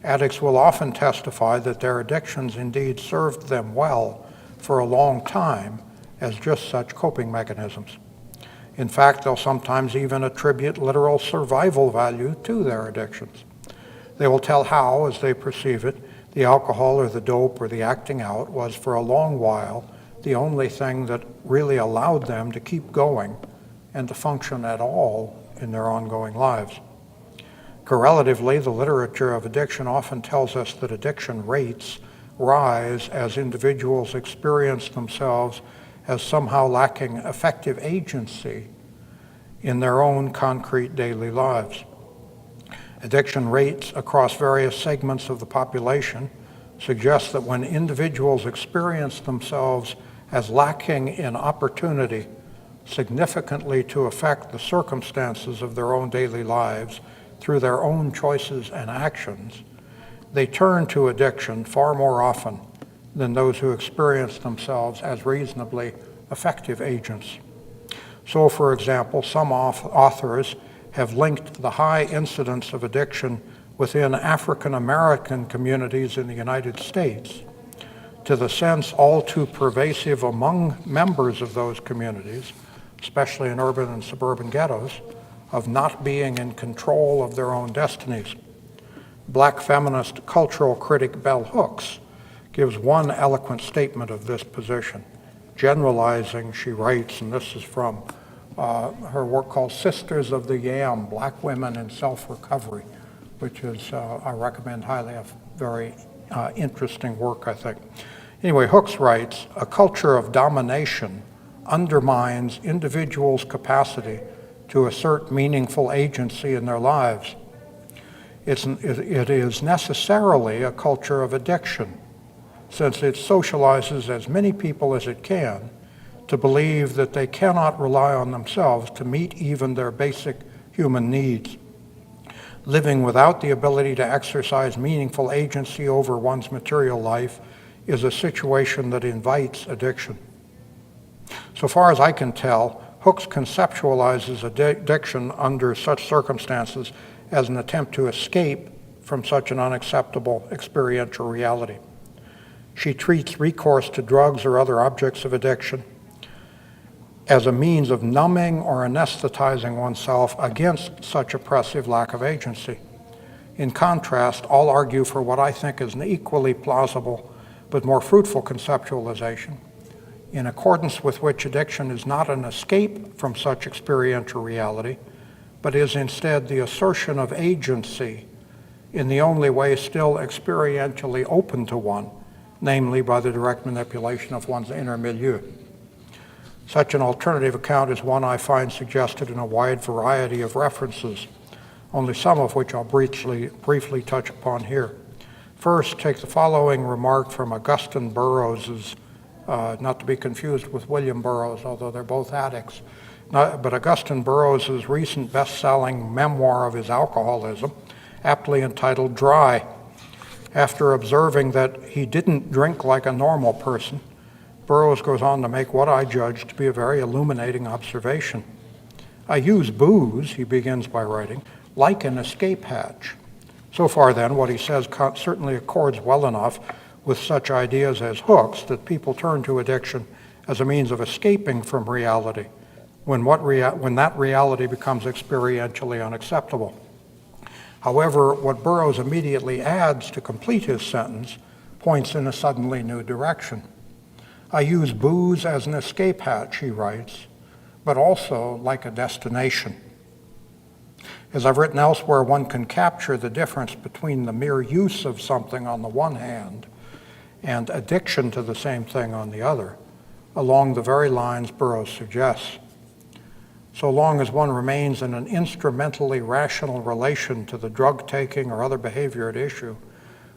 Addicts will often testify that their addictions indeed served them well for a long time as just such coping mechanisms. In fact, they'll sometimes even attribute literal survival value to their addictions. They will tell how, as they perceive it, the alcohol or the dope or the acting out was for a long while the only thing that really allowed them to keep going and to function at all in their ongoing lives. Correlatively, the literature of addiction often tells us that addiction rates rise as individuals experience themselves as somehow lacking effective agency in their own concrete daily lives. Addiction rates across various segments of the population suggest that when individuals experience themselves as lacking in opportunity significantly to affect the circumstances of their own daily lives through their own choices and actions, they turn to addiction far more often than those who experience themselves as reasonably effective agents. So, for example, some authors have linked the high incidence of addiction within African American communities in the United States to the sense all too pervasive among members of those communities, especially in urban and suburban ghettos, of not being in control of their own destinies. Black feminist cultural critic Bell Hooks gives one eloquent statement of this position. Generalizing, she writes, and this is from her work called Sisters of the Yam, Black Women in Self-Recovery, which is, I recommend highly, a very interesting work, I think. Anyway, Hooks writes, a culture of domination undermines individuals' capacity to assert meaningful agency in their lives. It is necessarily a culture of addiction, since it socializes as many people as it can to believe that they cannot rely on themselves to meet even their basic human needs. Living without the ability to exercise meaningful agency over one's material life is a situation that invites addiction. So far as I can tell, Hooks conceptualizes addiction under such circumstances as an attempt to escape from such an unacceptable experiential reality. She treats recourse to drugs or other objects of addiction as a means of numbing or anesthetizing oneself against such oppressive lack of agency. In contrast, all argue for what I think is an equally plausible but more fruitful conceptualization, in accordance with which addiction is not an escape from such experiential reality, but is instead the assertion of agency in the only way still experientially open to one, namely by the direct manipulation of one's inner milieu. Such an alternative account is one I find suggested in a wide variety of references, only some of which I'll briefly touch upon here. First, take the following remark from Augustine Burroughs's, not to be confused with William Burroughs, although they're both addicts, but Augustine Burroughs's recent best-selling memoir of his alcoholism, aptly entitled Dry. After observing that he didn't drink like a normal person, Burroughs goes on to make what I judge to be a very illuminating observation. I use booze, he begins by writing, like an escape hatch. So far then, what he says certainly accords well enough with such ideas as Hooks that people turn to addiction as a means of escaping from reality when that reality becomes experientially unacceptable. However, what Burroughs immediately adds to complete his sentence points in a suddenly new direction. I use booze as an escape hatch, he writes, but also like a destination. As I've written elsewhere, one can capture the difference between the mere use of something on the one hand and addiction to the same thing on the other, along the very lines Burroughs suggests. So long as one remains in an instrumentally rational relation to the drug taking or other behavior at issue,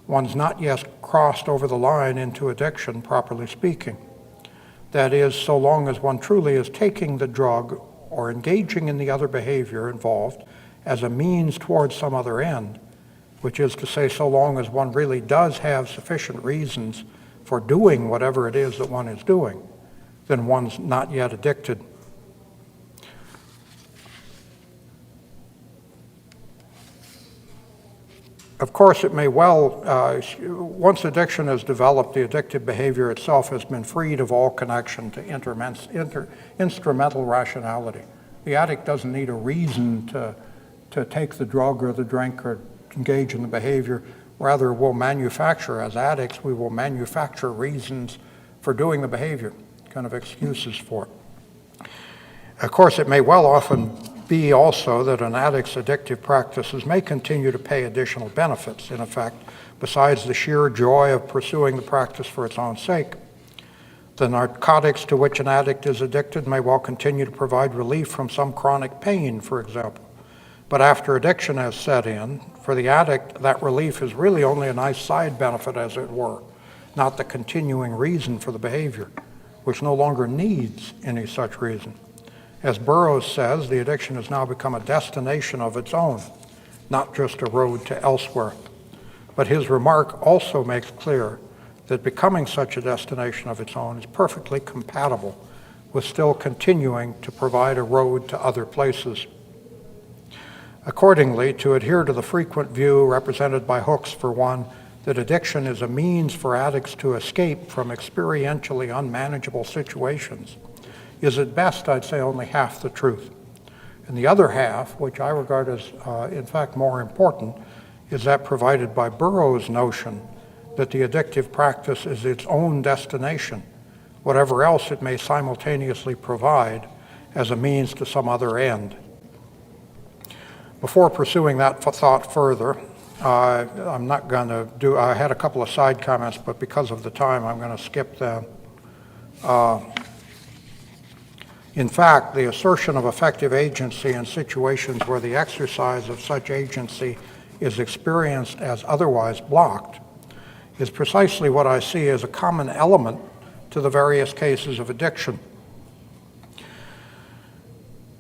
one's not yet crossed over the line into addiction, properly speaking. That is, so long as one truly is taking the drug or engaging in the other behavior involved as a means towards some other end, which is to say, so long as one really does have sufficient reasons for doing whatever it is that one is doing, then one's not yet addicted. Of course, it may well, once addiction is developed, the addictive behavior itself has been freed of all connection to instrumental rationality. The addict doesn't need a reason to take the drug or the drink or engage in the behavior. Rather, we'll manufacture, as addicts, we will manufacture reasons for doing the behavior, kind of excuses for it. Of course, it may well often be also that an addict's addictive practices may continue to pay additional benefits, in effect, besides the sheer joy of pursuing the practice for its own sake. The narcotics to which an addict is addicted may well continue to provide relief from some chronic pain, for example. But after addiction has set in, for the addict, that relief is really only a nice side benefit, as it were, not the continuing reason for the behavior, which no longer needs any such reason. As Burroughs says, the addiction has now become a destination of its own, not just a road to elsewhere. But his remark also makes clear that becoming such a destination of its own is perfectly compatible with still continuing to provide a road to other places. Accordingly, to adhere to the frequent view represented by Hooks, for one, that addiction is a means for addicts to escape from experientially unmanageable situations, is at best, I'd say, only half the truth. And the other half, which I regard as, in fact, more important, is that provided by Burroughs' notion that the addictive practice is its own destination, whatever else it may simultaneously provide as a means to some other end. Before pursuing that thought further, I'm not going to do, I had a couple of side comments, but because of the time, I'm going to skip them. In fact, the assertion of effective agency in situations where the exercise of such agency is experienced as otherwise blocked is precisely what I see as a common element to the various cases of addiction.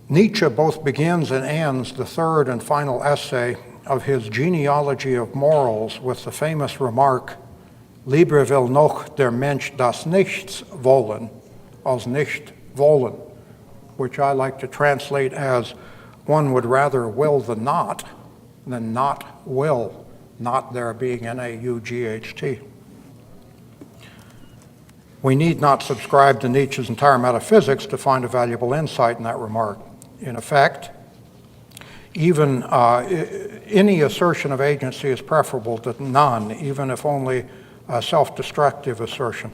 Nietzsche both begins and ends the third and final essay of his Genealogy of Morals with the famous remark, Lieber will noch der Mensch das Nichts wollen, als nicht wollen, which I like to translate as, one would rather will the not than not will, not there being N-A-U-G-H-T. We need not subscribe to Nietzsche's entire metaphysics to find a valuable insight in that remark. In effect, even any assertion of agency is preferable to none, even if only a self-destructive assertion.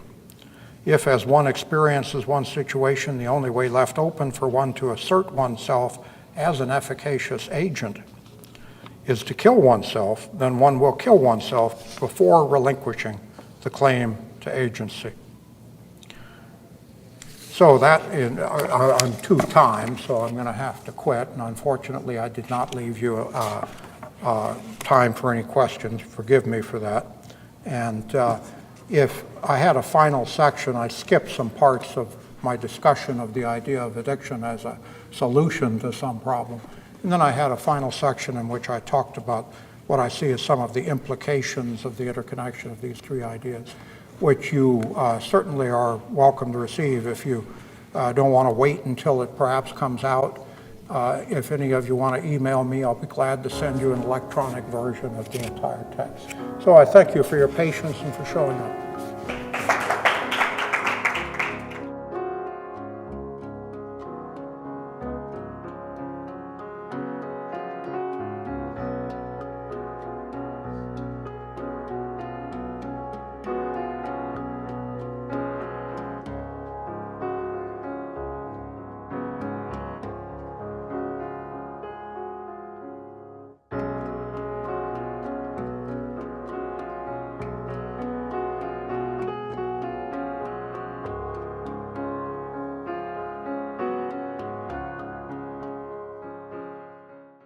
If, as one experiences one situation, the only way left open for one to assert oneself as an efficacious agent is to kill oneself, then one will kill oneself before relinquishing the claim to agency. So that, I'm 2 times, so I'm going to have to quit, and unfortunately I did not leave you time for any questions. Forgive me for that. And if I had a final section, I skipped some parts of my discussion of the idea of addiction as a solution to some problem. And then I had a final section in which I talked about what I see as some of the implications of the interconnection of these 3 ideas, which you certainly are welcome to receive if you don't want to wait until it perhaps comes out. If any of you want to email me, I'll be glad to send you an electronic version of the entire text. So I thank you for your patience and for showing up.